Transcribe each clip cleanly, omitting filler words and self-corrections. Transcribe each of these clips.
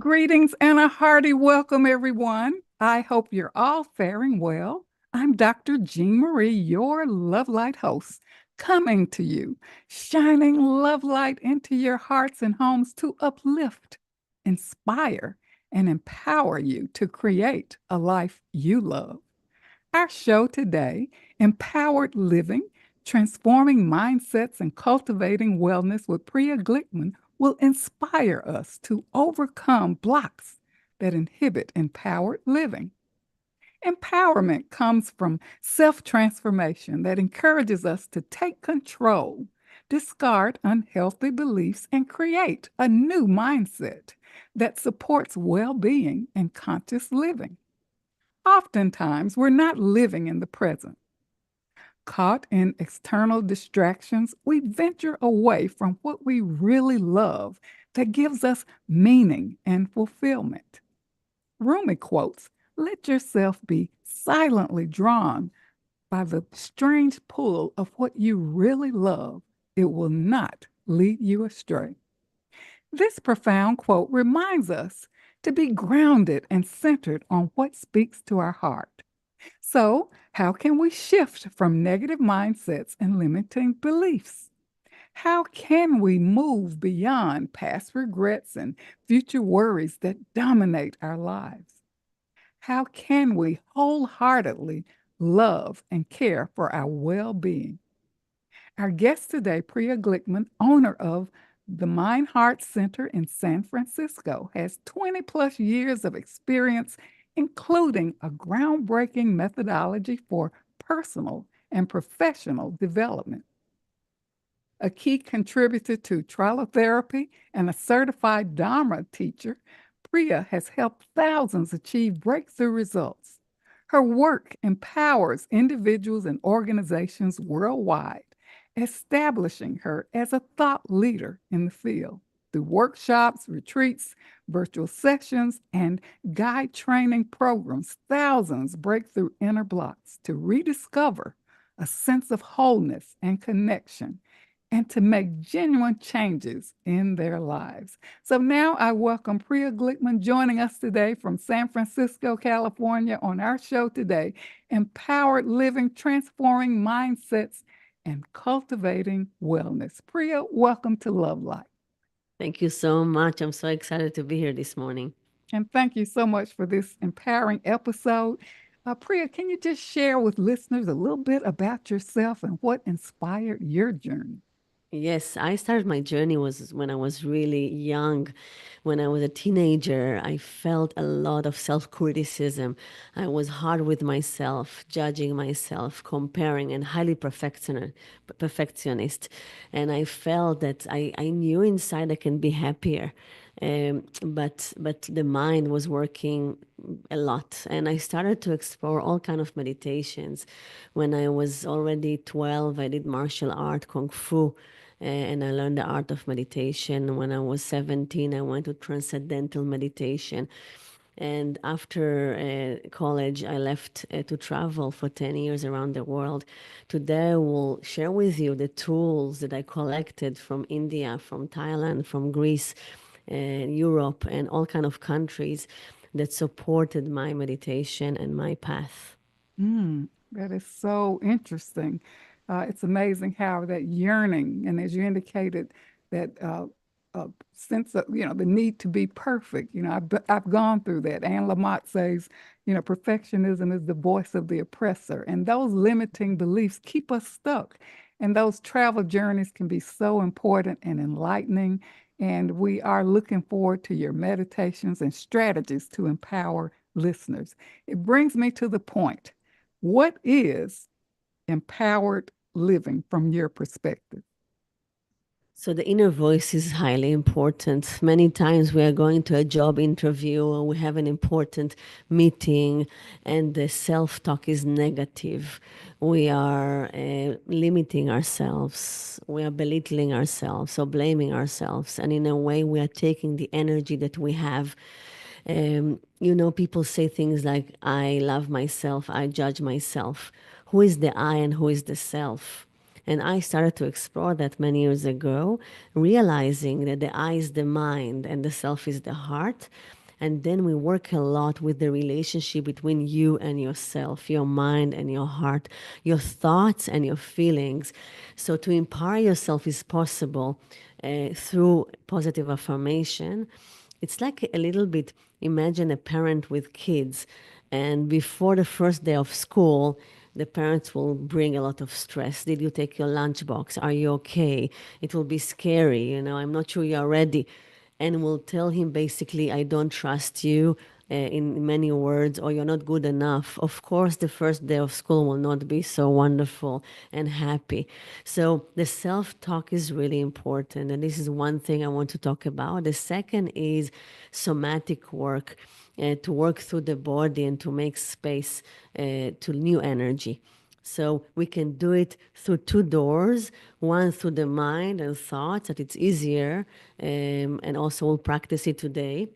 Greetings and a hearty welcome, everyone. I hope you're all faring well. I'm Dr. Jean Marie, your Love Light host, coming to you, shining love light into your hearts and homes to uplift, inspire, and empower you to create a life you love. Our show today, Empowered Living, Transforming Mindsets and Cultivating Wellness with Priya Glickman, will inspire us to overcome blocks that inhibit empowered living. Empowerment comes from self transformation that encourages us to take control, discard unhealthy beliefs, and create a new mindset that supports well being and conscious living. Oftentimes, we're not living in the present. Caught in external distractions, we venture away from what we really love that gives us meaning and fulfillment. Rumi quotes, "Let yourself be silently drawn by the strange pull of what you really love. It will not lead you astray." This profound quote reminds us to be grounded and centered on what speaks to our heart. So, how can we shift from negative mindsets and limiting beliefs? How can we move beyond past regrets and future worries that dominate our lives? How can we wholeheartedly love and care for our well being? Our guest today, Priya Glickman, owner of the Mind Heart Center in San Francisco, has 20 plus years of experience, including a groundbreaking methodology for personal and professional development. A key contributor to trilotherapy and a certified Dharma teacher, Priya has helped thousands achieve breakthrough results. Her work empowers individuals and organizations worldwide, establishing her as a thought leader in the field. Through workshops, retreats, virtual sessions, and guide training programs, thousands break through inner blocks to rediscover a sense of wholeness and connection and to make genuine changes in their lives. So now I welcome Priya Glickman joining us today from San Francisco, California, on our show today, Empowered Living, Transforming Mindsets, and Cultivating Wellness. Priya, welcome to Love Life. Thank you so much. I'm so excited to be here this morning. And thank you so much for this empowering episode. Priya, can you just share with listeners a little bit about yourself and what inspired your journey? Yes, I started my journey was when I was really young. When I was a teenager, I felt a lot of self-criticism. I was hard with myself, judging myself, comparing, and highly perfectionist. And I felt that I knew inside I can be happier. But the mind was working a lot, and I started to explore all kind of meditations. When I was already 12, I did martial art, kung fu, and I learned the art of meditation. When I was 17, I went to transcendental meditation. And after college, I left to travel for 10 years around the world. Today, I will share with you the tools that I collected from India, from Thailand, from Greece, Europe, and all kind of countries that supported my meditation and my path. That is so interesting. It's amazing how that yearning, and as you indicated, that sense of, the need to be perfect. I've gone through that. Anne Lamott says, perfectionism is the voice of the oppressor, and those limiting beliefs keep us stuck. And those travel journeys can be so important and enlightening. And we are looking forward to your meditations and strategies to empower listeners. It brings me to the point. What is empowered living from your perspective? So the inner voice is highly important. Many times we are going to a job interview or we have an important meeting and the self-talk is negative. We are limiting ourselves. We are belittling ourselves or blaming ourselves. And in a way, we are taking the energy that we have. People say things like, I love myself, I judge myself. Who is the I and who is the self? And I started to explore that many years ago, realizing that the I is the mind and the self is the heart. And then we work a lot with the relationship between you and yourself, your mind and your heart, your thoughts and your feelings. So to empower yourself is possible through positive affirmation. It's like a little bit, imagine a parent with kids, and before the first day of school, the parents will bring a lot of stress. Did you take your lunchbox? Are you okay? It will be scary, I'm not sure you're ready. And will tell him basically, I don't trust you, in many words, or you're not good enough. Of course, the first day of school will not be so wonderful and happy. So the self talk is really important. And this is one thing I want to talk about. The second is somatic work, to work through the body and to make space to new energy. So we can do it through two doors, one through the mind and thoughts, that it's easier, and also we'll practice it today.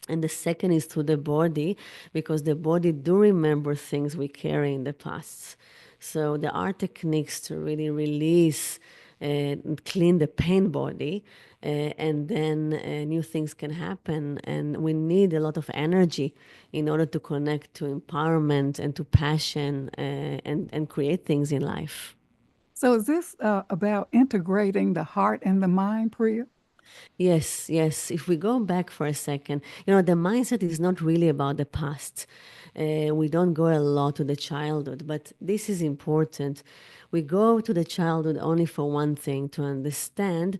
And the second is through the body, because the body do remember things we carry in the past. So there are techniques to really release and clean the pain body, and then new things can happen. And we need a lot of energy in order to connect to empowerment and to passion, and create things in life. So is this about integrating the heart and the mind, Priya? Yes, yes. If we go back for a second, the mindset is not really about the past. We don't go a lot to the childhood, but this is important. We go to the childhood only for one thing, to understand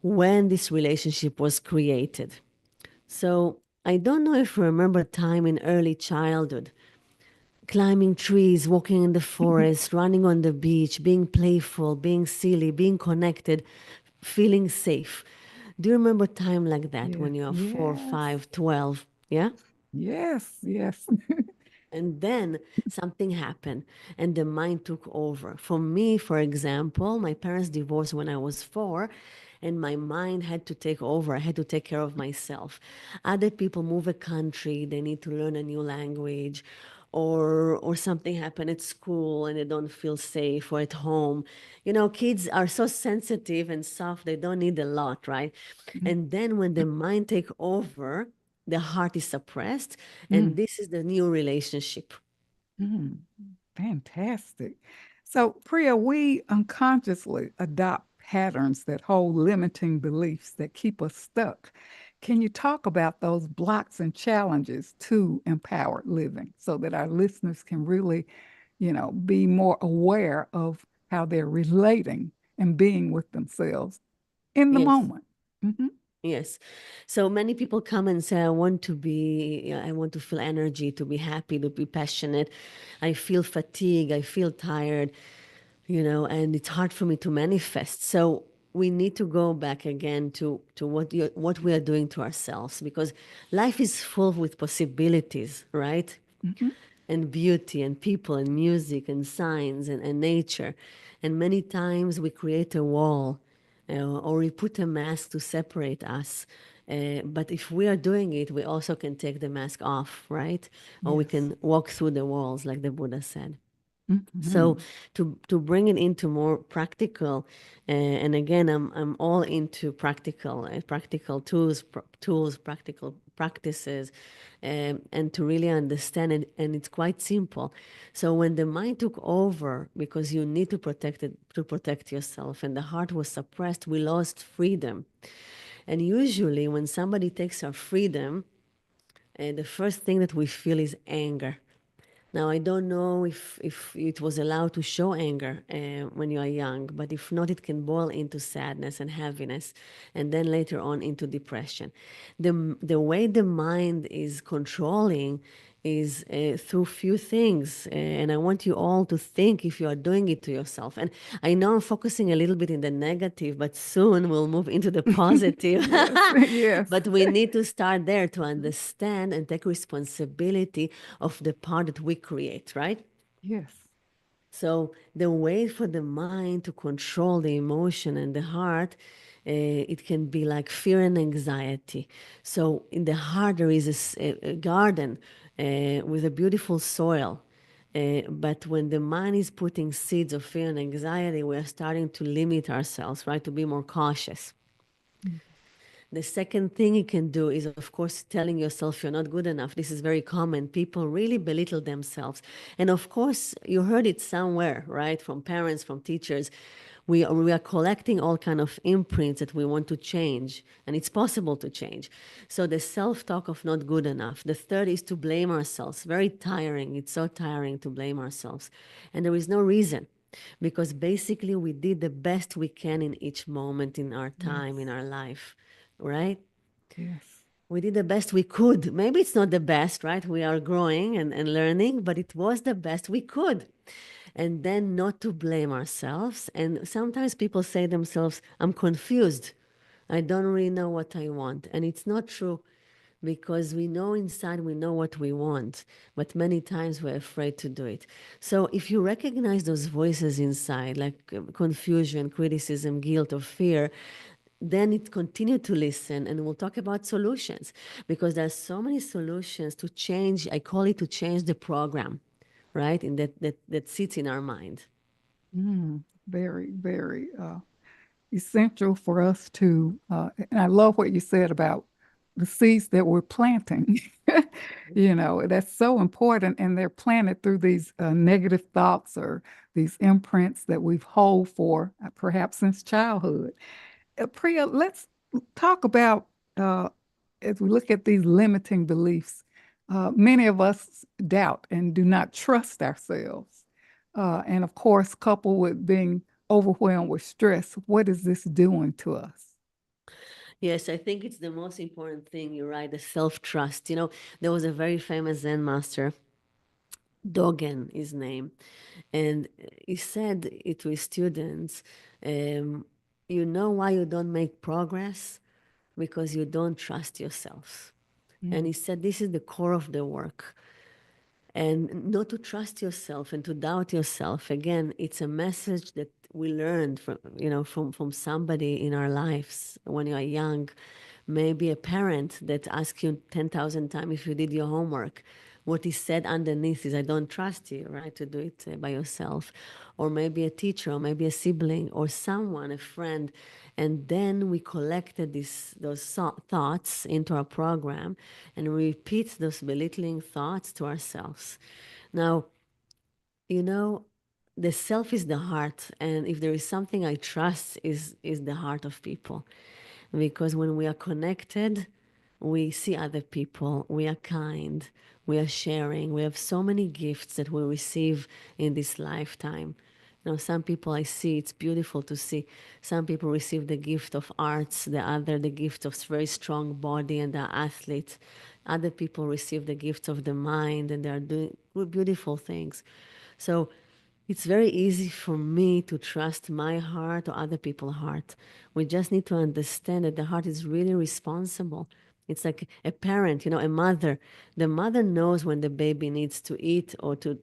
when this relationship was created. So I don't know if you remember time in early childhood, climbing trees, walking in the forest, running on the beach, being playful, being silly, being connected, feeling safe. Do you remember time like that Yeah. when you're 4, Yes. 5, 12? Yeah? Yes. Yes. And then something happened and the mind took over. For me, for example, my parents divorced when I was 4, and my mind had to take over. I had to take care of myself. Other people move a country, they need to learn a new language, or something happened at school and they don't feel safe, or at home. Kids are so sensitive and soft, they don't need a lot, right? And then when the mind take over, the heart is suppressed, and Mm, this is the new relationship. mm. Fantastic. So, Priya, we unconsciously adopt patterns that hold limiting beliefs that keep us stuck. Can you talk about those blocks and challenges to empowered living so that our listeners can really, be more aware of how they're relating and being with themselves in the Yes. moment? Hmm. Yes. So many people come and say, I want to feel energy, to be happy, to be passionate. I feel fatigue, I feel tired, and it's hard for me to manifest. So we need to go back again to what we are doing to ourselves, because life is full with possibilities, right? Hmm. And beauty and people and music and signs and nature. And many times we create a wall, or we put a mask to separate us. But if we are doing it, we also can take the mask off, right? Or we Yes. can walk through the walls, like the Buddha said. So Hmm. to bring it into more practical, and again, I'm all into practical tools, practical practices, and to really understand it. And it's quite simple. So when the mind took over, because you need to protect it to protect yourself, and the heart was suppressed, we lost freedom. And usually, when somebody takes our freedom, the first thing that we feel is anger. Now, I don't know if it was allowed to show anger when you are young, but if not, it can boil into sadness and heaviness, and then later on into depression. The way the mind is controlling is through few things. And I want you all to think if you are doing it to yourself. And I know I'm focusing a little bit in the negative, but soon we'll move into the positive. Yes. Yes. But we need to start there to understand and take responsibility of the part that we create, right? Yes. So the way for the mind to control the emotion and the heart, it can be like fear and anxiety. So in the heart there is a garden with a beautiful soil, But when the mind is putting seeds of fear and anxiety, we are starting to limit ourselves, right? To be more cautious. Mm. The second thing you can do is, of course, telling yourself you're not good enough. This is very common. People really belittle themselves. And of course, you heard it somewhere, right? From parents, from teachers. We are collecting all kind of imprints that we want to change, and it's possible to change. So the self-talk of not good enough. The third is to blame ourselves. Very tiring. It's so tiring to blame ourselves. And there is no reason, because basically we did the best we can in each moment in our time, in Yes, our life, right? yes, We did the best we could. Maybe it's not the best, right? We are growing and learning, but it was the best we could. And then not to blame ourselves. And sometimes people say themselves, I'm confused. I don't really know what I want. And it's not true, because we know inside we know what we want, but many times we're afraid to do it. So if you recognize those voices inside, like confusion, criticism, guilt, or fear, then it continue to listen, and we'll talk about solutions, because there's so many solutions to change. I call it to change the program, right? In that sits in our mind. mm, very, very essential for us to, and I love what you said about the seeds that we're planting. That's so important, and they're planted through these negative thoughts or these imprints that we've hold for perhaps since childhood. Priya, let's talk about uh, as we look at these limiting beliefs. Many of us doubt and do not trust ourselves. And of course, coupled with being overwhelmed with stress, what is this doing to us? Yes, I think it's the most important thing. You're right, the self-trust. There was a very famous Zen master, Dogen, his name, and he said it to his students, um, you know why you don't make progress? Because you don't trust yourself. And Mm, he said this is the core of the work. And not to trust yourself and to doubt yourself. Again, it's a message that we learned from somebody in our lives when you are young. Maybe a parent that asks you 10,000 times if you did your homework. What is said underneath is, I don't trust you, right, to do it by yourself. Or maybe a teacher, or maybe a sibling, or someone, a friend. And then we collected those thoughts into our program, and we repeat those belittling thoughts to ourselves. Now, you know, the self is the heart, and if there is something I trust, is the heart of people, because when we are connected, we see other people, we are kind, we are sharing, we have so many gifts that we receive in this lifetime. Some people I see, it's beautiful to see. Some people receive the gift of arts, the other the gift of very strong body and they're athletes. Other people receive the gift of the mind and they're doing beautiful things. So it's very easy for me to trust my heart or other people's heart. We just need to understand that the heart is really responsible. It's like a parent, a mother. The mother knows when the baby needs to eat or to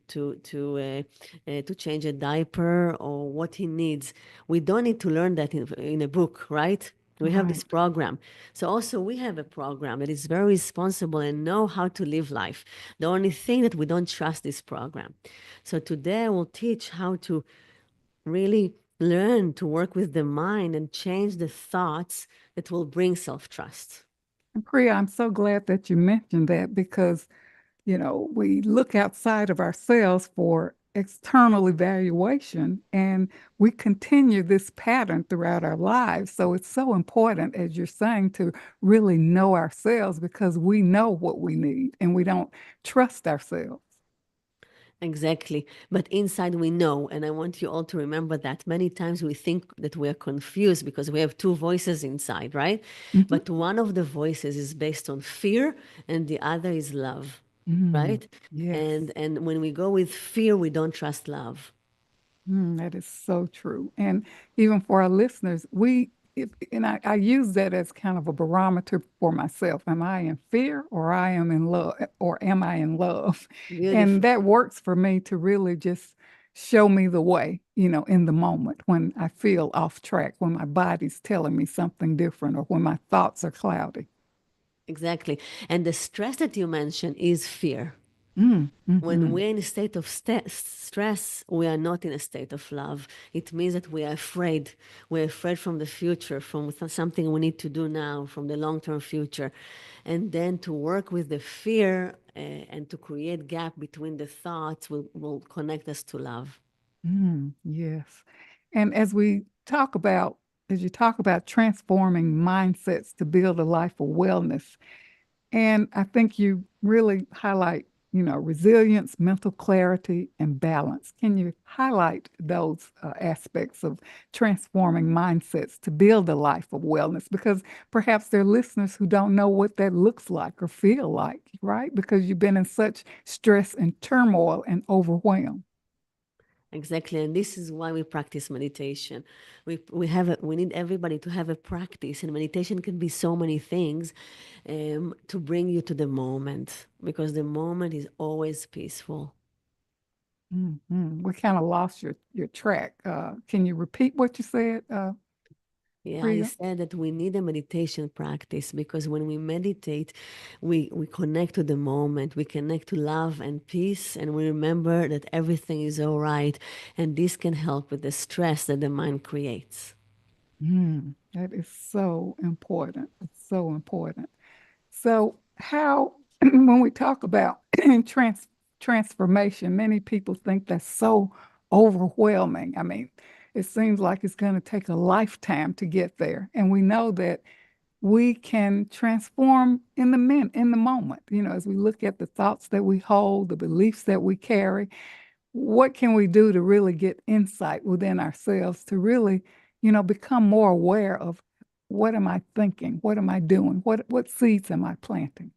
change a diaper or what he needs. We don't need to learn that in a book, right? We have this right. program. So also we have a program that is very responsible and know how to live life. The only thing that we don't trust this program. So today I will teach how to really learn to work with the mind and change the thoughts that will bring self-trust. And Priya, I'm so glad that you mentioned that because we look outside of ourselves for external evaluation and we continue this pattern throughout our lives. So it's so important, as you're saying, to really know ourselves because we know what we need and we don't trust ourselves. Exactly. But inside we know, and I want you all to remember that many times we think that we are confused because we have two voices inside, right? Mhm. But one of the voices is based on fear and the other is love, Mm, right? yes. And when we go with fear, we don't trust love. That is so true. And even for our listeners, and I use that as kind of a barometer for myself. Am I in fear or I am in love or am I in love? And Beautiful. that works for me to really just show me the way, in the moment when I feel off track, when my body's telling me something different or when my thoughts are cloudy. Exactly. And the stress that you mentioned is fear. When Mm-hmm. we're in a state of stress, we are not in a state of love. It means that we are afraid. We're afraid from the future, from something we need to do now, from the long term future. And then to work with the fear and to create gap between the thoughts will connect us to love. Yes. And as you talk about transforming mindsets to build a life of wellness, and I think you really highlight, resilience, mental clarity, and balance. Can you highlight those aspects of transforming mindsets to build a life of wellness? Because perhaps there are listeners who don't know what that looks like or feel like, right? Because you've been in such stress and turmoil and overwhelm. Exactly, and this is why we practice meditation. We need everybody to have a practice, and meditation can be so many things to bring you to the moment because the moment is always peaceful. We kind of lost your track. Can you repeat what you said, Yeah, I Priya? said that we need a meditation practice because when we meditate, we connect to the moment, we connect to love and peace, and we remember that everything is all right. And this can help with the stress that the mind creates. That is so important. It's so important. So, how, when we talk about transformation, many people think that's so overwhelming. I mean, it seems like it's going to take a lifetime to get there. And we know that we can transform in the moment, as we look at the thoughts that we hold, the beliefs that we carry. What can we do to really get insight within ourselves to really, become more aware of what am I thinking? What am I doing? What seeds am I planting?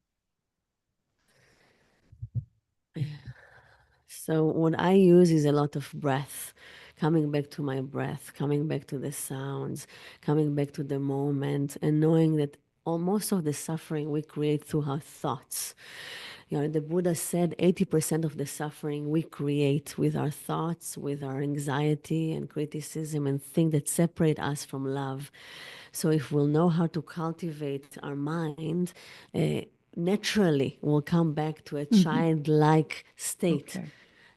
So what I use is a lot of breath, coming back to my breath, coming back to the sounds, coming back to the moment, and knowing that most of the suffering we create through our thoughts. You know, the Buddha said 80% of the suffering we create with our thoughts, with our anxiety and criticism and things that separate us from love. So if we'll know how to cultivate our mind, uh, naturally we'll come back to a Hmm. childlike state Okay.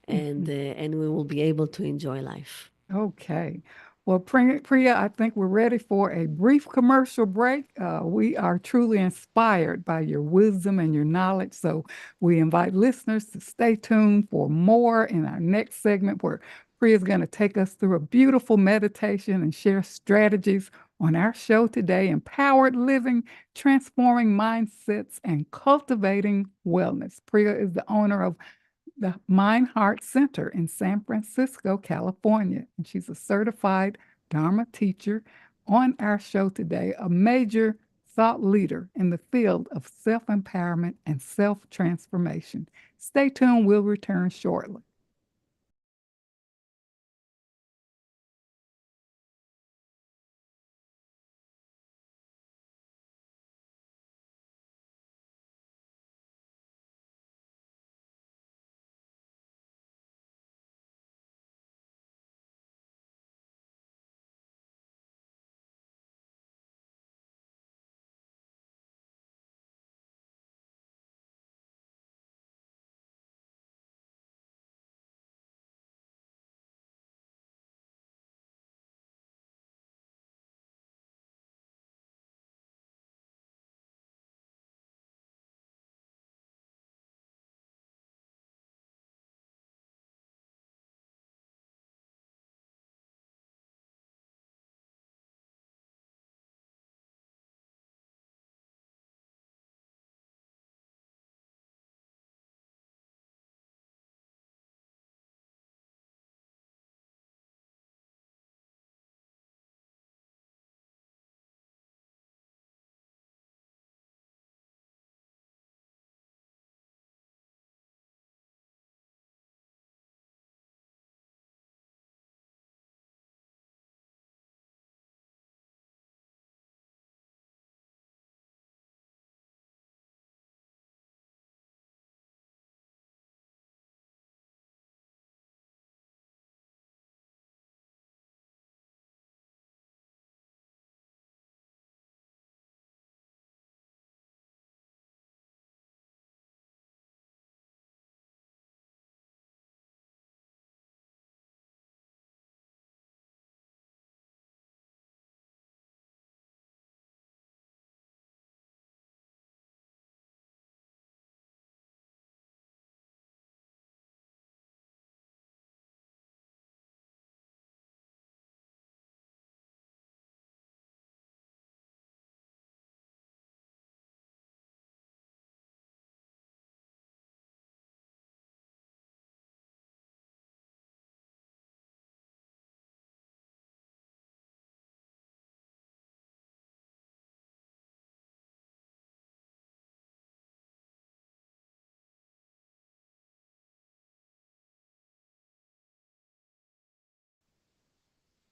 and Mhm. and we will be able to enjoy life. Okay. Well, Priya, I think we're ready for a brief commercial break. We are truly inspired by your wisdom and your knowledge. So we invite listeners to stay tuned for more in our next segment where Priya is going to take us through a beautiful meditation and share strategies on our show today, Empowered Living, Transforming Mindsets, and Cultivating Wellness. Priya is the owner of the Mind Heart Center in San Francisco, California. And she's a certified Dharma teacher on our show today, a major thought leader in the field of self empowerment and self transformation. Stay tuned, we'll return shortly.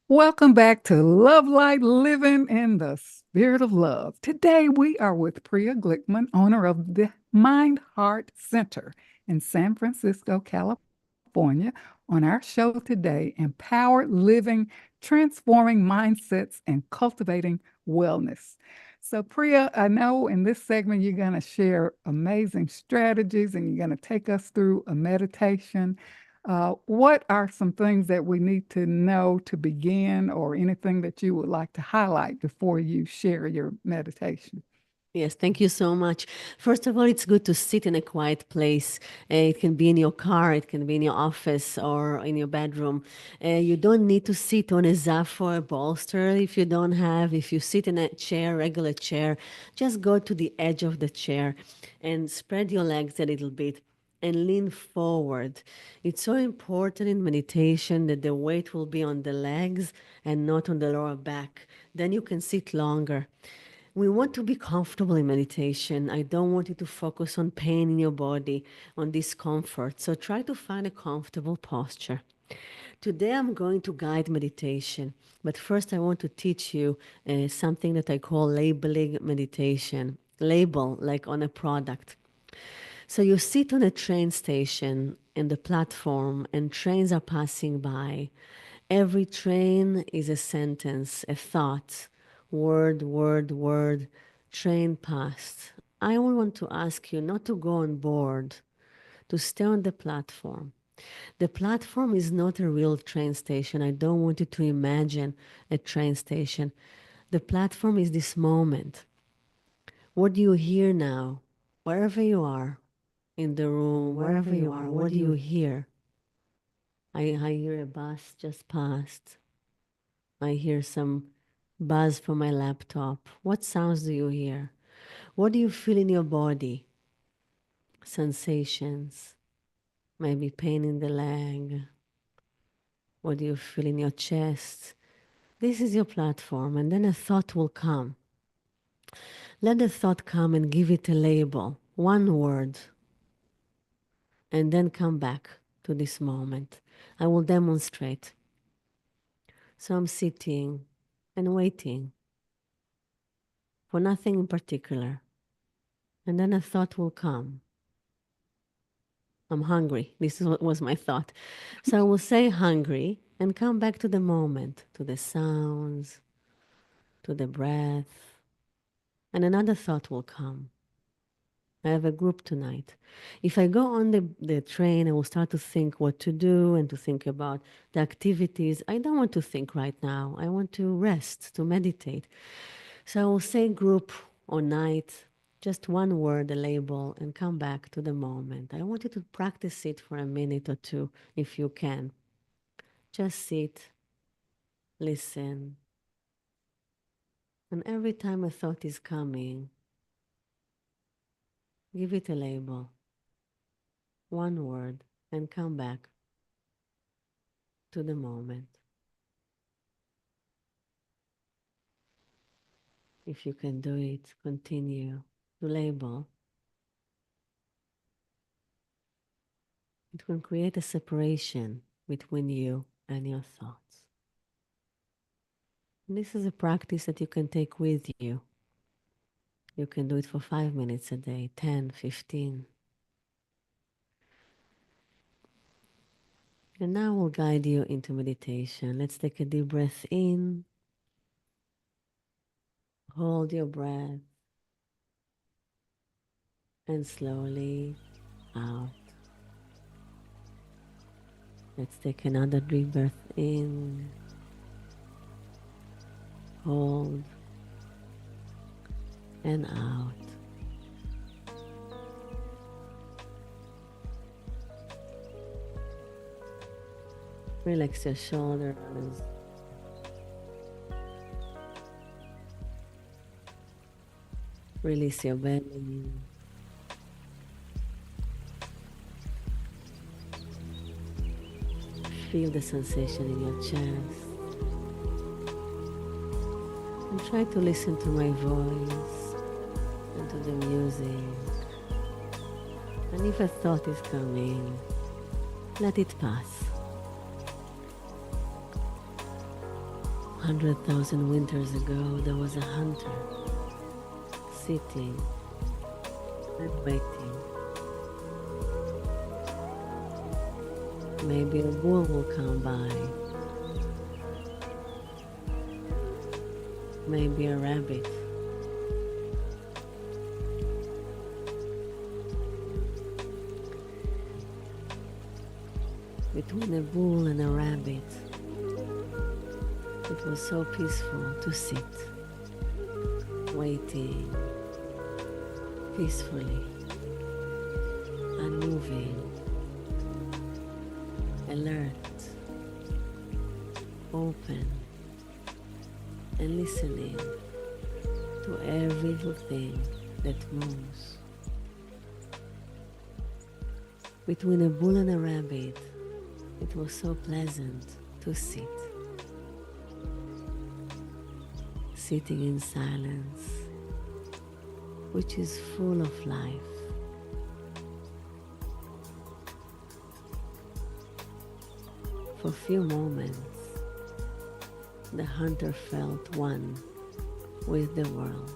Welcome back to Love Light Living in the Spirit of Love. Today we are with Priya Glickman, owner of the Mind Heart Center in San Francisco, California. On our show today, Empowered Living, Transforming Mindsets, and Cultivating Wellness. So, Priya, I know in this segment you're going to share amazing strategies and you're going to take us through a meditation. What are some things that we need to know to begin, or anything that you would like to highlight before you share your meditation? Yes, thank you so much. First of all, it's good to sit in a quiet place. It can be in your car, it can be in your office or in your bedroom. You don't need to sit on a zaff or a bolster if you don't have. If you sit in a chair, regular chair, just go to the edge of the chair and spread your legs a little bit and lean forward. It's so important in meditation that the weight will be on the legs and not on the lower back. Then you can sit longer. We want to be comfortable in meditation. I don't want you to focus on pain in your body, on discomfort. So try to find a comfortable posture. Today I'm going to guide meditation, but first I want to teach you something that I call labeling meditation. Label like on a product. So you sit on a train station in the platform and trains are passing by. Every train is a sentence, a thought, word, word, word, train passed. I want to ask you not to go on board, to stay on the platform. The platform is not a real train station. I don't want you to imagine a train station. The platform is this moment. What do you hear now? Wherever you are, in the room, wherever you are, what do you hear? I hear a bus just passed. I hear some buzz from my laptop. What sounds do you hear? What do you feel in your body? Sensations, maybe pain in the leg. What do you feel in your chest? This is your platform, and then a thought will come. Let the thought come and give it a label, one word, and then come back to this moment. I will demonstrate. So I'm sitting and waiting for nothing in particular. And then a thought will come. I'm hungry. This is what was my thought. So I will say hungry and come back to the moment, to the sounds, to the breath. And another thought will come. I have a group tonight. If I go on the train, I will start to think what to do and to think about the activities. I don't want to think right now. I want to rest, to meditate. So I will say group or night, just one word, a label, and come back to the moment. I want you to practice it for a minute or two if you can. Just sit, listen, and every time a thought is coming, give it a label, one word, and come back to the moment. If you can do it, continue to label. It can create a separation between you and your thoughts. And this is a practice that you can take with you. You can do it for 5 minutes a day, 10, 15. And now we'll guide you into meditation. Let's take a deep breath in. Hold your breath. And slowly out. Let's take another deep breath in. Hold. And out. Relax your shoulders. Release your belly. Feel the sensation in your chest. And try to listen to my voice and to the music. And if a thought is coming, let it pass. 100,000 winters ago, there was a hunter sitting and waiting. Maybe a bull will come by. Maybe a rabbit. Between a bull and a rabbit, it was so peaceful to sit, waiting peacefully, unmoving, alert, open, and listening to every little thing that moves. Between a bull and a rabbit, it was so pleasant to sit, sitting in silence, which is full of life. For a few moments, the hunter felt one with the world.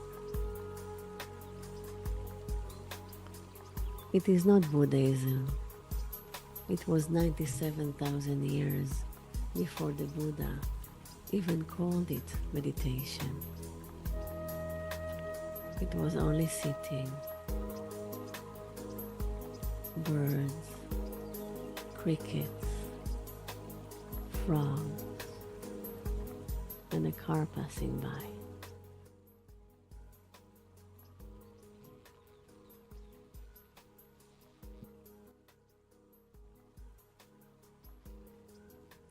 It is not Buddhism. It was 97,000 years before the Buddha even called it meditation. It was only sitting, birds, crickets, frogs, and a car passing by.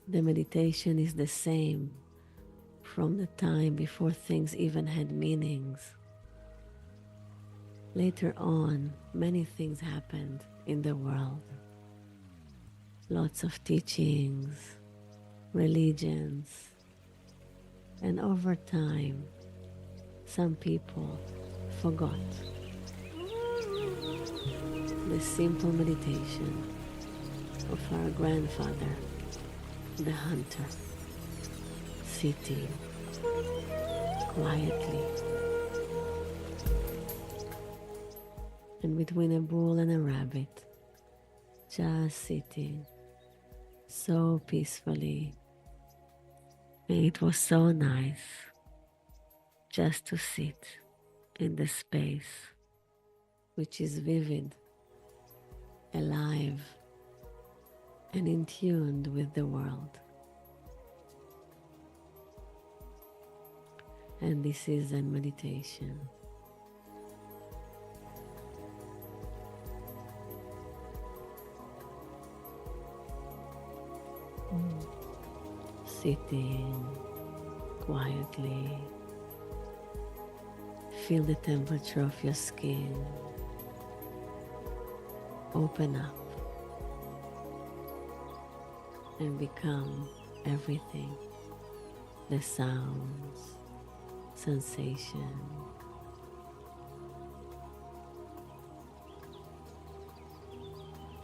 The meditation is the same from the time before things even had meanings. Later on, many things happened in the world. Lots of teachings, religions, and over time, some people forgot the simple meditation of our grandfather, the hunter, sitting quietly. And between a bull and a rabbit, just sitting so peacefully. And it was so nice just to sit in the space, which is vivid, alive, and in tune with the world. And this is Zen meditation. Sitting quietly, feel the temperature of your skin, open up, and become everything, the sounds, sensation.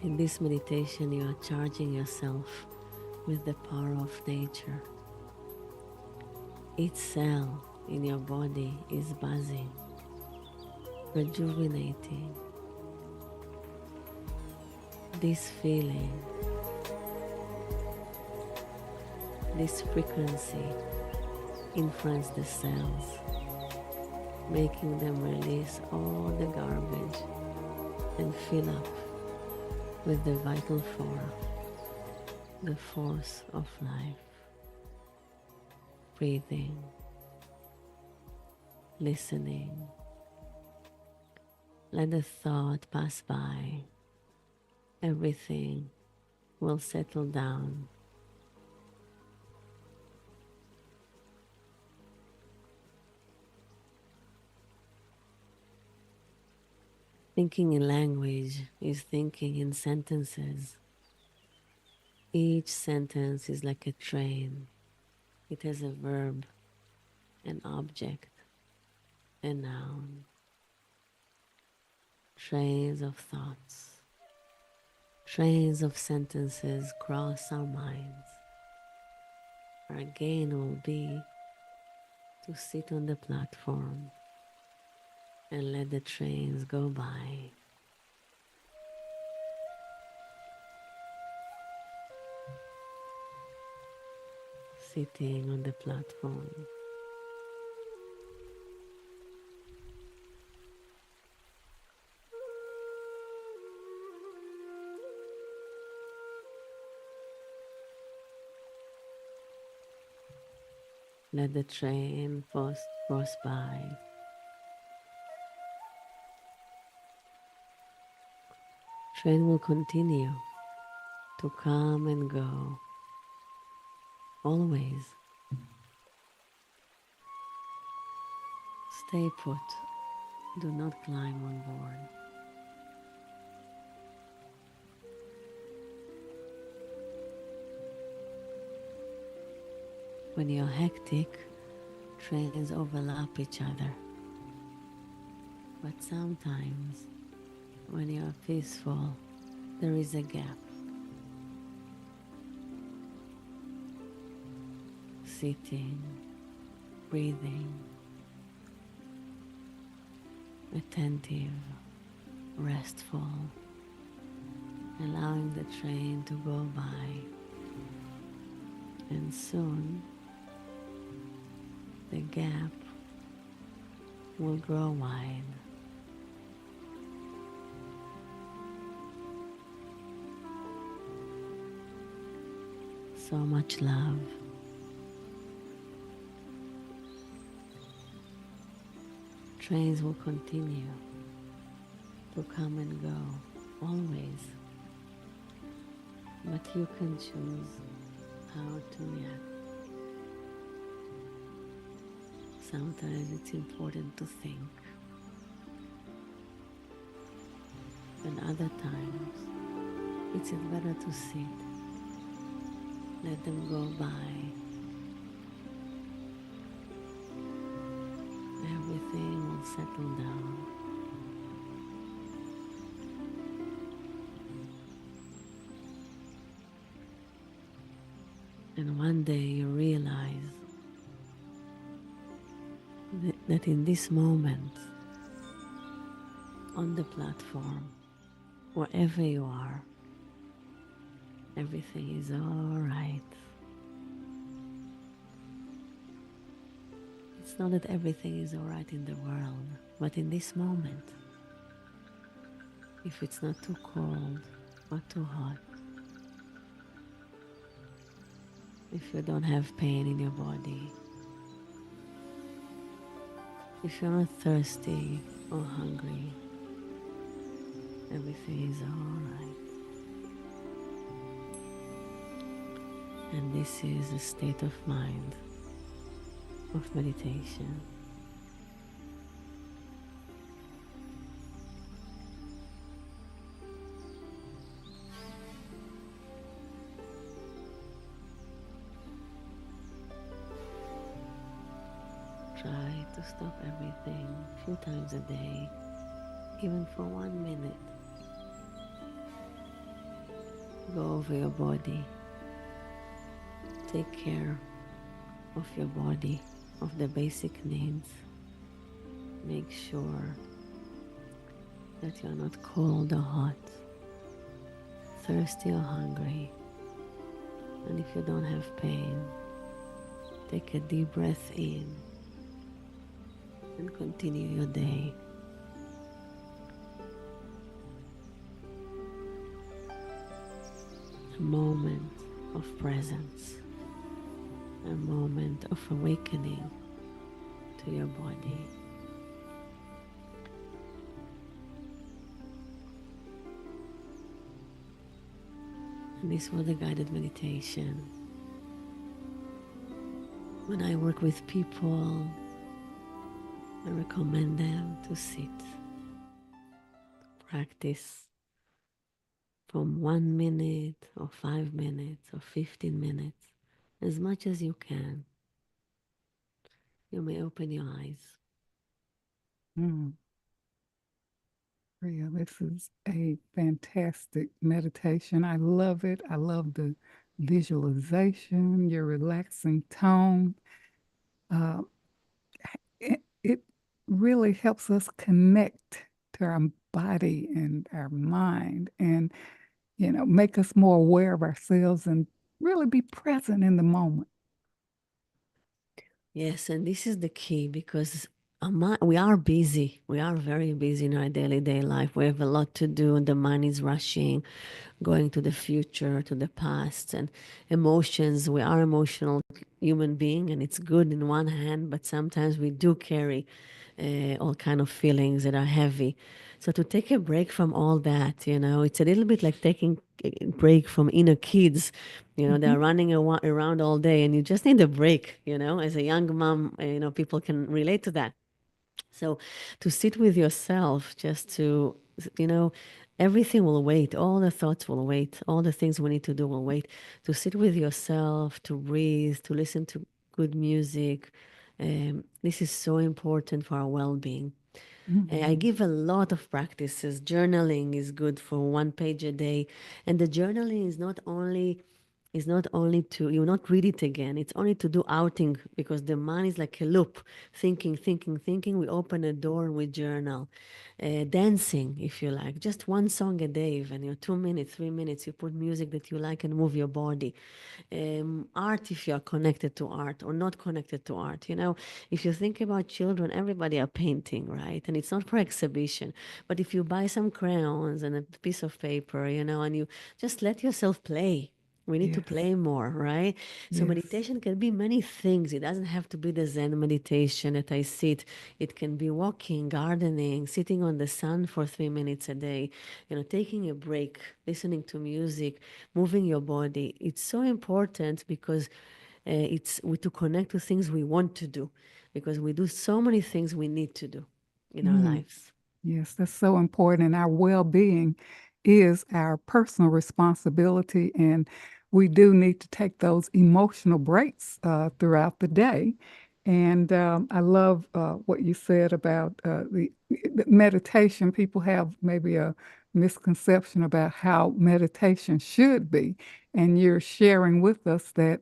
In this meditation, you are charging yourself with the power of nature. Each cell in your body is buzzing, rejuvenating. This feeling, this frequency influences the cells, making them release all the garbage and fill up with the vital force, the force of life. Breathing, listening. Let the thought pass by. Everything will settle down. Thinking in language is thinking in sentences. Each sentence is like a train. It has a verb, an object, a noun. Trains of thoughts, trains of sentences cross our minds. Our gain will be to sit on the platform and let the trains go by. Sitting on the platform, let the train pass by. Train will continue to come and go, always. Stay put. Do not climb on board. When you're hectic, trains overlap each other. But sometimes, when you're peaceful, there is a gap. Sitting, breathing, attentive, restful, allowing the train to go by. And soon, the gap will grow wide. So much love. Trains will continue to come and go, always. But you can choose how to react. Sometimes it's important to think, and other times it's better to sit, let them go by. Everything will settle down. And one day you realize that in this moment, on the platform, wherever you are, everything is all right. It's not that everything is all right in the world, but in this moment, if it's not too cold or too hot, if you don't have pain in your body, if you're not thirsty or hungry, everything is all right. And this is a state of mind of meditation. Try to stop everything a few times a day, even for 1 minute. Go over your body. Take care of your body, of the basic needs. Make sure that you're not cold or hot, thirsty or hungry. And if you don't have pain, take a deep breath in and continue your day. A moment of presence, a moment of awakening to your body. And this was a guided meditation. When I work with people, I recommend them to sit, practice from 1 minute or 5 minutes or 15 minutes, as much as you can. You may open your eyes. Mm. Priya, this is a fantastic meditation. I love it. I love the visualization, your relaxing tone. Uh, it really helps us connect to our body and our mind and, make us more aware of ourselves and really be present in the moment. Yes, and this is the key because we are busy. We are very busy in our daily day life. We have a lot to do, and the mind is rushing, going to the future, to the past, and emotions. We are emotional human being, and it's good in one hand, but sometimes we do carry all kind of feelings that are heavy. So to take a break from all that, it's a little bit like taking a break from inner kids. They Mhm. are running around all day, and you just need a break. As a young mom, people can relate to that. So to sit with yourself, just to, you know, everything will wait. All the thoughts will wait. All the things we need to do will wait. To sit with yourself, to breathe, to listen to good music. This is so important for our well being. I Mhm. give a lot of practices. Journaling is good for 1 page a day. And the journaling is not only to you not read it again. It's only to do outing because the mind is like a loop, thinking, thinking, thinking. We open a door and we journal. Dancing, if you like, just one song a day, even 2 minutes, 3 minutes. You put music that you like and move your body. Art, if you are connected to art or not connected to art. If you think about children, everybody are painting, right? And it's not for exhibition. But if you buy some crayons and a piece of paper, and you just let yourself play. We need to Yes. play more, right? So Yes. meditation can be many things. It doesn't have to be the Zen meditation that I sit. It can be walking, gardening, sitting on the sun for 3 minutes a day, taking a break, listening to music, moving your body. It's so important because it's to connect to things we want to do because we do so many things we need to do in our Mm. lives. Yes, that's so important. And our well being is our personal responsibility. And we do need to take those emotional breaks throughout the day. And I love what you said about the meditation. People have maybe a misconception about how meditation should be. And you're sharing with us that,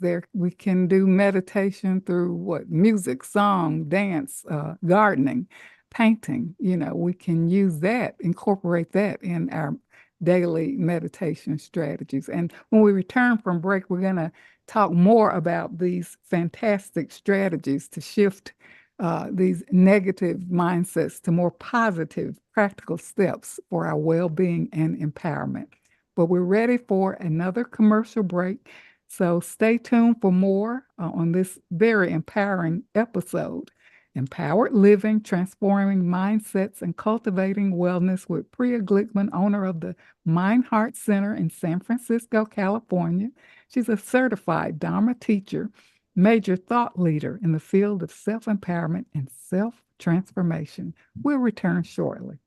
there we can do meditation through what? Music, song, dance, gardening, painting. We can use that, incorporate that in our daily meditation strategies. And when we return from break, we're going to talk more about these fantastic strategies to shift these negative mindsets to more positive, practical steps for our well being and empowerment. But we're ready for another commercial break. So stay tuned for more on this very empowering episode. Empowered Living, Transforming Mindsets, and Cultivating Wellness with Priya Glickman, owner of the Mind Heart Center in San Francisco, California. She's a certified Dharma teacher, major thought leader in the field of self empowerment and self transformation. We'll return shortly.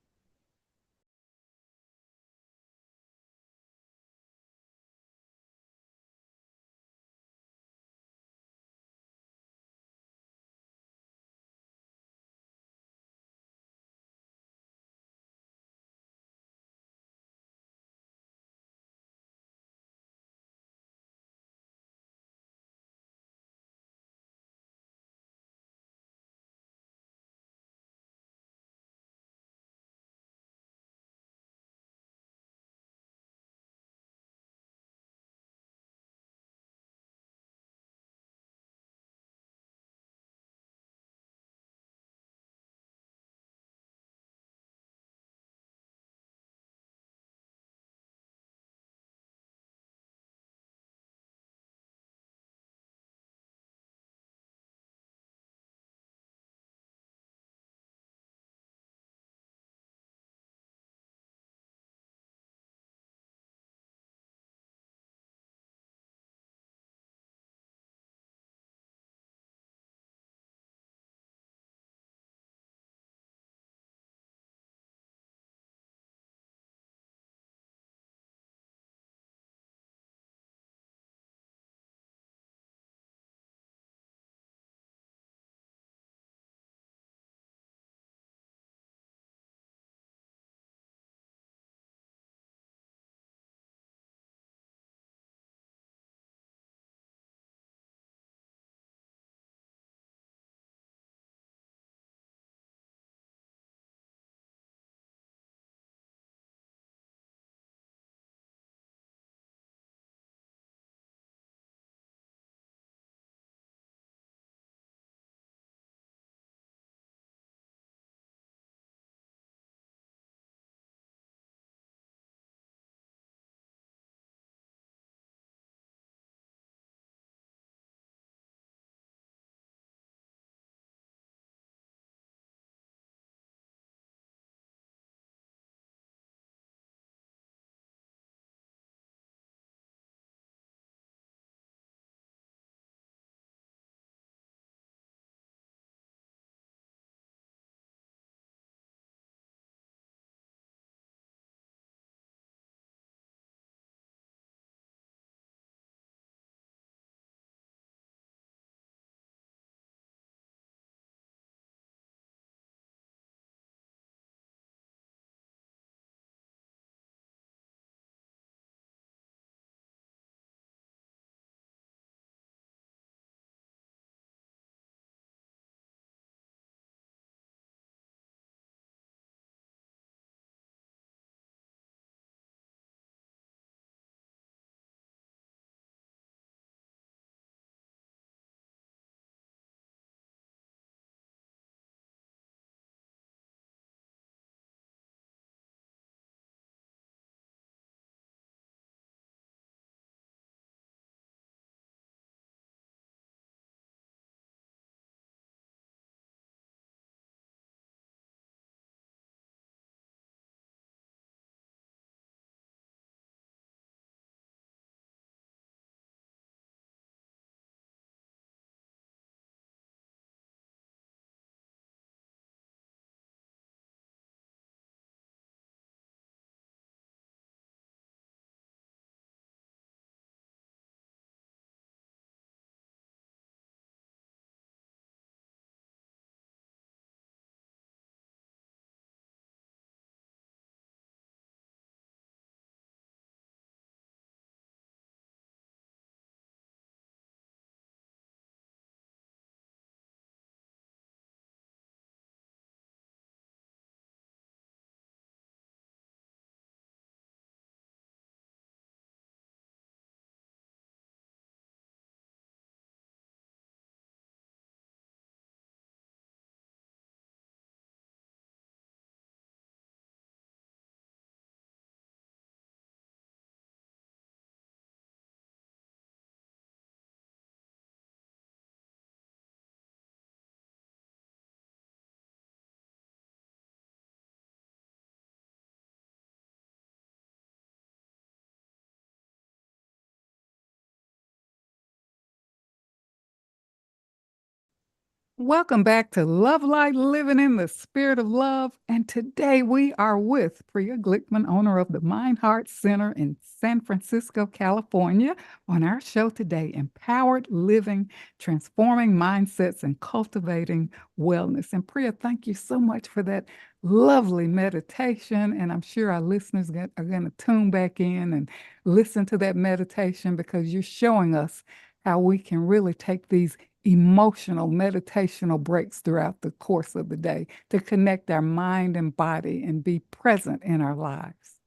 Welcome back to Love Light Living in the Spirit of Love. And today we are with Priya Glickman, owner of the Mind Heart Center in San Francisco, California. On our show today, Empowered Living, Transforming Mindsets and Cultivating Wellness. And Priya, thank you so much for that lovely meditation. And I'm sure our listeners are going to tune back in and listen to that meditation because you're showing us how we can really take these emotional, meditational breaks throughout the course of the day to connect our mind and body and be present in our lives.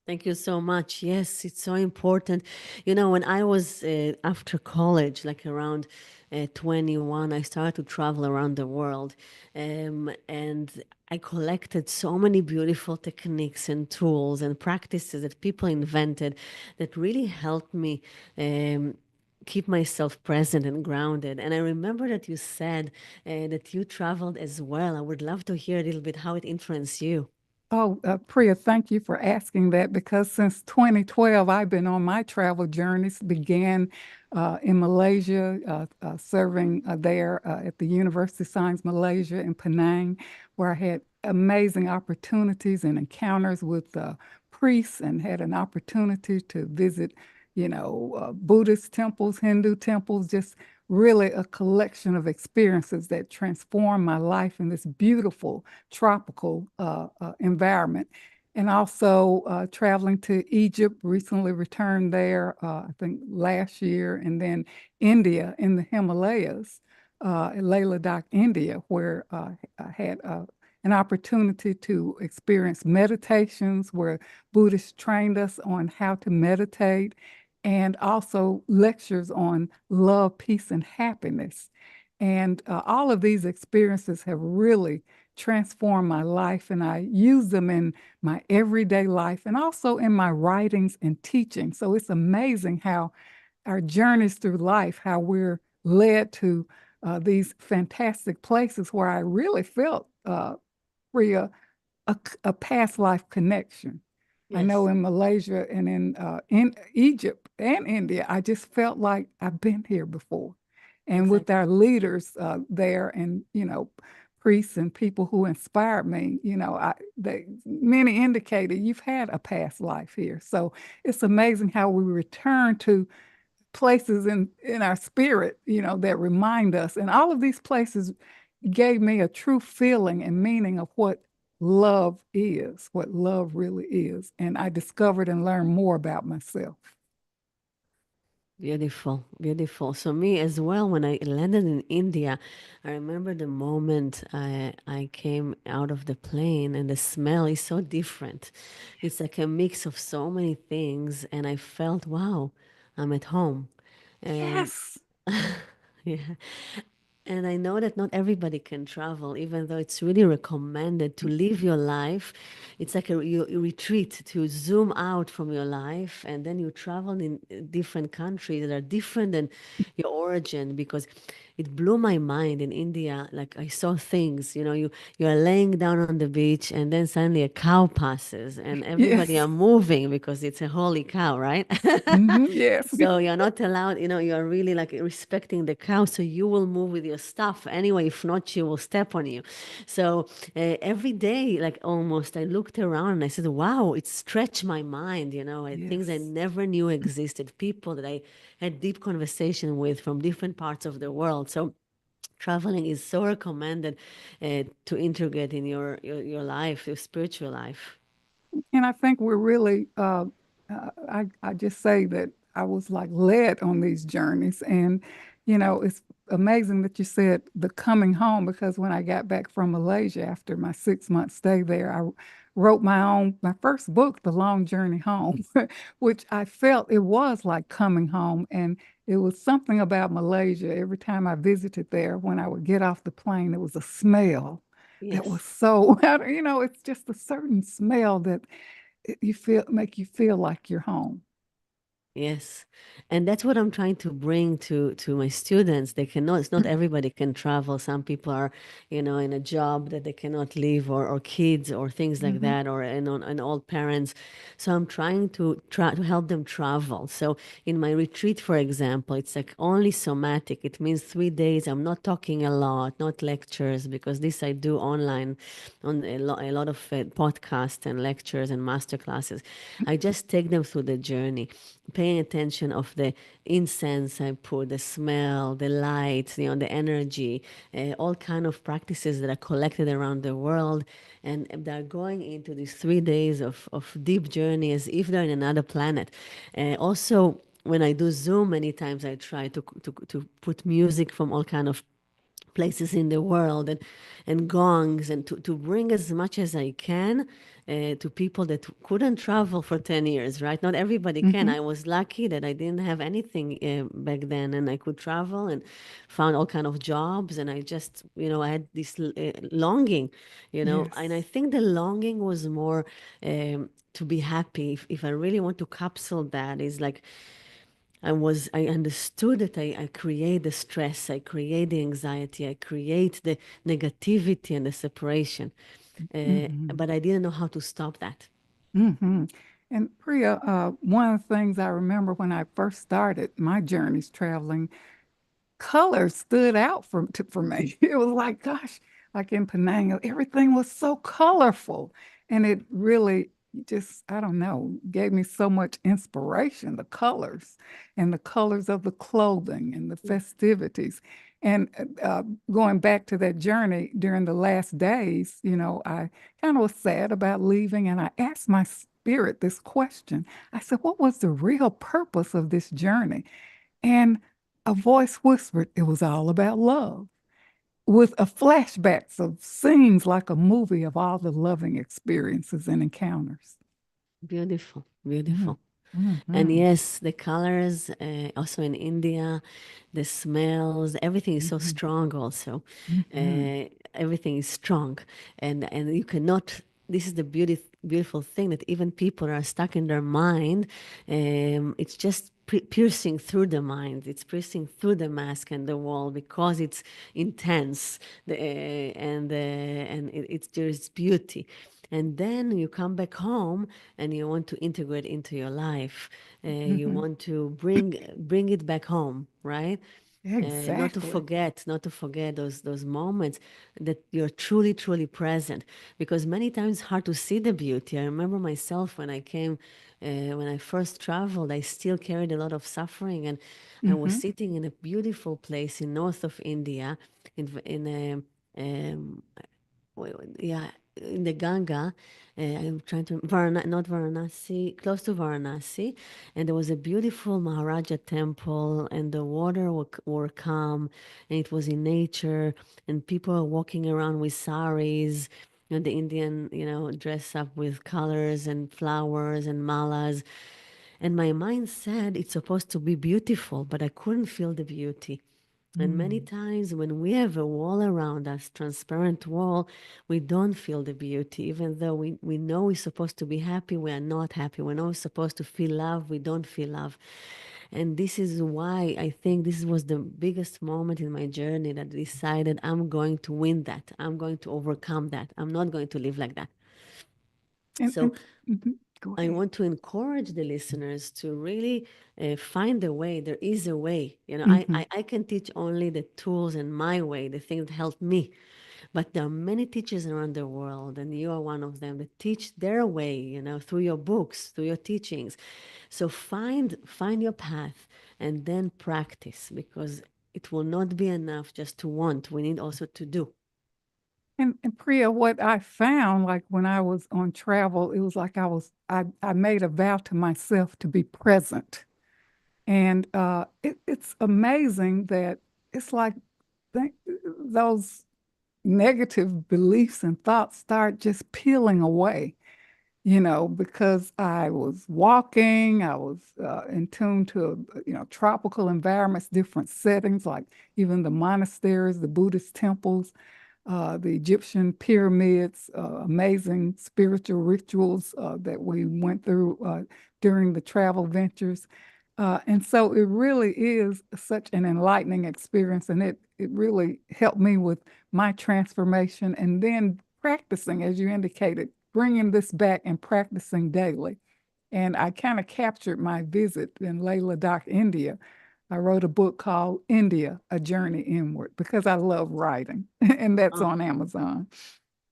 Thank you so much. Yes, it's so important. You know, when I was after college, like around 21, I started to travel around the world. And I collected so many beautiful techniques and tools and practices that people invented that really helped me keep myself present and grounded. And I remember that you said that you traveled as well. I would love to hear a little bit how it influenced you. Oh, Priya, thank you for asking that because since 2012, I've been on my travel journeys, began in Malaysia, serving there at the University of Science Malaysia in Penang, where I had amazing opportunities and encounters with priests and had an opportunity to visit, Buddhist temples, Hindu temples, just really a collection of experiences that transformed my life in this beautiful tropical environment. And also traveling to Egypt, recently returned there, I think last year, and then India in the Himalayas, Leh Ladakh, India, where I had an opportunity to experience meditations where Buddhists trained us on how to meditate and also lectures on love, peace, and happiness. And all of these experiences have really transformed my life, and I use them in my everyday life and also in my writings and teaching. So it's amazing how our journeys through life, how we're led to these fantastic places where I really felt Priya, a past life connection. I know Yes, in Malaysia and in Egypt and India, I just felt like I've been here before. And with exactly. our leaders there and, priests and people who inspired me, many indicated you've had a past life here. So it's amazing how we return to places in our spirit, that remind us. And all of these places gave me a true feeling and meaning of what love really is. And I discovered and learned more about myself. Beautiful, beautiful. So me as well, when I landed in India, I remember the moment I came out of the plane and the smell is so different. It's like a mix of so many things, and I felt, wow, I'm at home. And Yes. yeah, and I know that not everybody can travel, even though it's really recommended to live your life. It's like you retreat to zoom out from your life, and then you travel in different countries that are different than your origin. Because it blew my mind in India. Like I saw things, you are laying down on the beach, and then suddenly a cow passes, and everybody Yes. are moving because it's a holy cow, right? Yes. So you're not allowed, you're really like respecting the cow. So you will move with your stuff anyway. If not, she will step on you. So every day, like almost, I looked around and I said, wow, it stretched my mind, things I Yes. never knew existed, people that I had deep conversation with from different parts of the world. So traveling is so recommended to integrate in your life, your spiritual life. And I think we're really, I just say that I was like led on these journeys. And, it's amazing that you said the coming home because when I got back from Malaysia after my 6 month stay there, I wrote my first book, The Long Journey Home, which I felt it was like coming home. And it was something about Malaysia. Every time I visited there, when I would get off the plane, it was a smell that was Yes. so, it's just a certain smell that you feel make you feel like you're home. Yes. And that's what I'm trying to bring to my students. They cannot, it's not everybody can travel. Some people are, in a job that they cannot leave, or kids or things like Hmm. that, or and old parents. So I'm trying to try to help them travel. So in my retreat, for example, it's like only somatic. It means 3 days. I'm not talking a lot, not lectures, because this I do online on a lot of podcasts and lectures and master classes. I just take them through the journey, paying attention of the incense I put, the smell, the light, the energy, all kind of practices that are collected around the world. And they're going into these 3 days of deep journey as if they're in another planet. Also, when I do Zoom, many times I try to put music from all kind of places in the world, and gongs, and to bring as much as I can to people that couldn't travel for 10 years, right? Not everybody can. Hmm. I was lucky that I didn't have anything back then, and I could travel and found all kind of jobs. And I just, I had this longing, and I Yes. think the longing was more to be happy. If I really want to capsule that, is like I understood that I create the stress, I create the anxiety, I create the negativity and the separation. Hmm. But I didn't know how to stop that. Hmm. And Priya, one of the things I remember when I first started my journeys traveling, color stood out for me. It was like, gosh, like in Penang, everything was so colorful. And it really just, I don't know, gave me so much inspiration, the colors and the colors of the clothing and the festivities. And going back to that journey during the last days, I kind of was sad about leaving. And I asked my spirit this question. I said, what was the real purpose of this journey? And a voice whispered it was all about love, with a flashbacks of scenes like a movie of all the loving experiences and encounters. Beautiful, Mm, beautiful. And mhm, yes, the colors, also in India, the smells, everything is so mhm, strong also. mhm, Everything is strong. And you cannot, this is the beautiful thing, that even people are stuck in their mind. It's just piercing through the mind. It's piercing through the mask and the wall, because it's intense, and there's beauty. And then you come back home and you want to integrate into your life. You mhm. want to bring it back home, right? Not to Exactly. forget, not to forget those moments that you're truly present. Because many times it's hard to see the beauty. I remember myself when I came, when I first traveled, I still carried a lot of suffering, and I was Hmm. sitting in a beautiful place in north of India, in a yeah, in the Ganga. I'm trying to not Varanasi, close to Varanasi, and there was a beautiful Maharaja temple, and the water were calm, and it was in nature, and people were walking around with saris. The Indian, dress up with colors and flowers and malas. And my mind said it's supposed to be beautiful, but I couldn't feel the beauty. And many Mm. times when we have a wall around us, transparent wall, we don't feel the beauty. Even though we know we're supposed to be happy, we are not happy. We know we're supposed to feel love, we don't feel love. And this is why I think this was the biggest moment in my journey, that I decided I'm going to win that. I'm going to overcome that. I'm not going to live like that. And, So and mhm. Go I ahead. want to encourage the listeners to really find a way. There is a way. Hmm. I can teach only the tools and my way, the things that help me. But there are many teachers around the world, and you are one of them, that teach their way, through your books, through your teachings. So find your path, and then practice, because it will not be enough just to want. We need also to do. And Priya, what I found, like when I was on travel, it was like I made a vow to myself to be present. And it's amazing that it's like th those negative beliefs and thoughts start just peeling away, because I was walking, I was in tune to, tropical environments, different settings, like even the monasteries, the Buddhist temples, the Egyptian pyramids, amazing spiritual rituals that we went through during the travel ventures. And so it really is such an enlightening experience, and it really helped me with my transformation. And then practicing, as you indicated, bringing this back and practicing daily. And I kind of captured my visit in Leh Ladakh, India. I wrote a book called India, A Journey Inward, because I love writing, and that's Oh, on Amazon.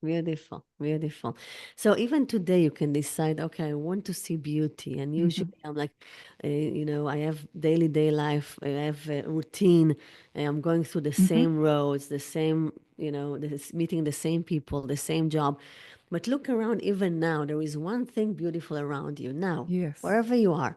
beautiful, beautiful. So even today, you can decide, okay, I want to see beauty. And usually Hmm. I'm like, I have daily day life, I have a routine, I'm going through the Hmm. same roads, the same, meeting the same people, the same job. But look around, even now, there is one thing beautiful around you now, Yes. wherever you are.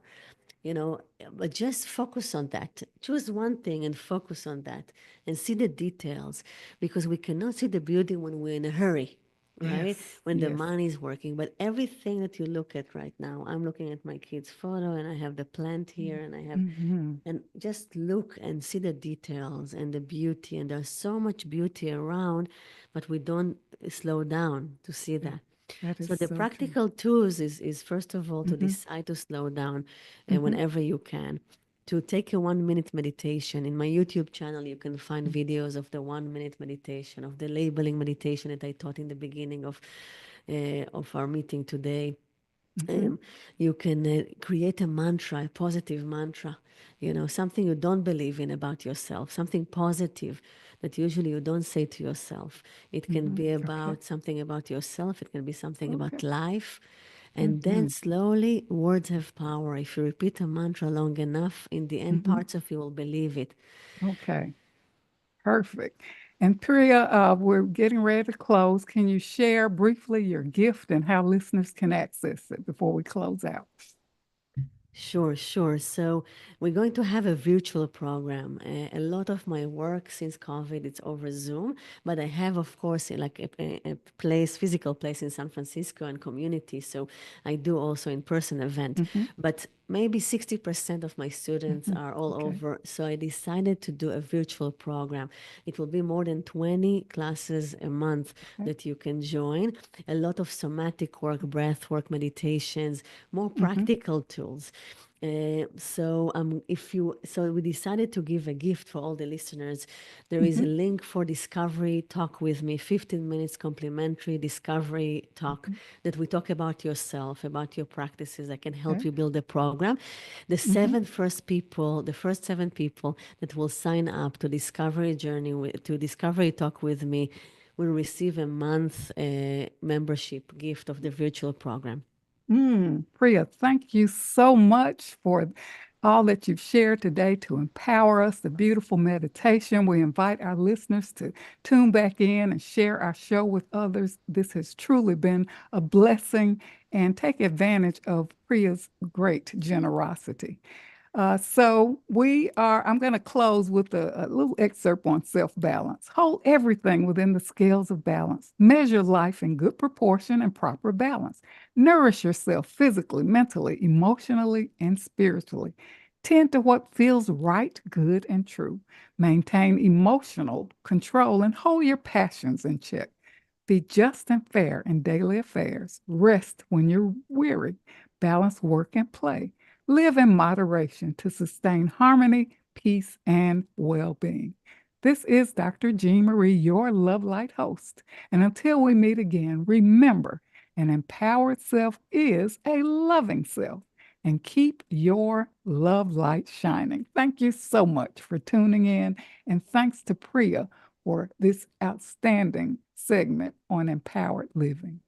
But just focus on that. Choose one thing and focus on that and see the details, because we cannot see the beauty when we're in a hurry, right? Yes. When the Yes. mind is working. But everything that you look at right now, I'm looking at my kid's photo and I have the plant here and I have, Hmm. and just look and see the details and the beauty. And there's so much beauty around, but we don't slow down to see Yeah. that. That is So the so true. practical tools is first of all to Hmm. decide to slow down Hmm. whenever you can. To take a 1 minute meditation. In my YouTube channel, you can find Hmm. videos of the 1 minute meditation, of the labeling meditation that I taught in the beginning of our meeting today. Hmm. Um, you can create a mantra, a positive mantra, something you don't believe in about yourself, something positive that usually you don't say to yourself. It can Hmm. be Okay. about something about yourself, it can be something about Okay. life. And then Hmm. slowly, words have power. If you repeat a mantra long enough, in the end, Hmm. parts of you will believe it. Okay. Perfect. And Priya, we're getting ready to close. Can you share briefly your gift and how listeners can access it before we close out? Sure, sure. So we're going to have a virtual program. A lot of my work since COVID, it's over Zoom, but I have, of course, like a place, physical place in San Francisco and community. So I do also in-person event, Hmm. but maybe 60% of my students Hmm. are all Okay. over. So I decided to do a virtual program. It will be more than 20 classes a month Okay. that you can join. A lot of somatic work, breath work, meditations, more Hmm. practical tools. So we decided to give a gift for all the listeners. There is a Hmm. link for Discovery Talk with me, 15 minutes complimentary Discovery Talk Hmm. that we talk about yourself, about your practices. I can help Okay. you build a program. Hmm. The first 7 people that will sign up to Discovery Journey, to Discovery Talk with me, will receive a month membership gift of the virtual program. Priya, thank you so much for all that you've shared today to empower us, the beautiful meditation. We invite our listeners to tune back in and share our show with others. This has truly been a blessing, and take advantage of Priya's great generosity. I'm going to close with a little excerpt on self-balance. Hold everything within the scales of balance. Measure life in good proportion and proper balance. Nourish yourself physically, mentally, emotionally, and spiritually. Tend to what feels right, good, and true. Maintain emotional control and hold your passions in check. Be just and fair in daily affairs. Rest when you're weary. Balance work and play. Live in moderation to sustain harmony, peace, and well being. This is Dr. Jean Marie, your Love Light host. And until we meet again, remember an empowered self is a loving self. And keep your love light shining. Thank you so much for tuning in. And thanks to Priya for this outstanding segment on empowered living.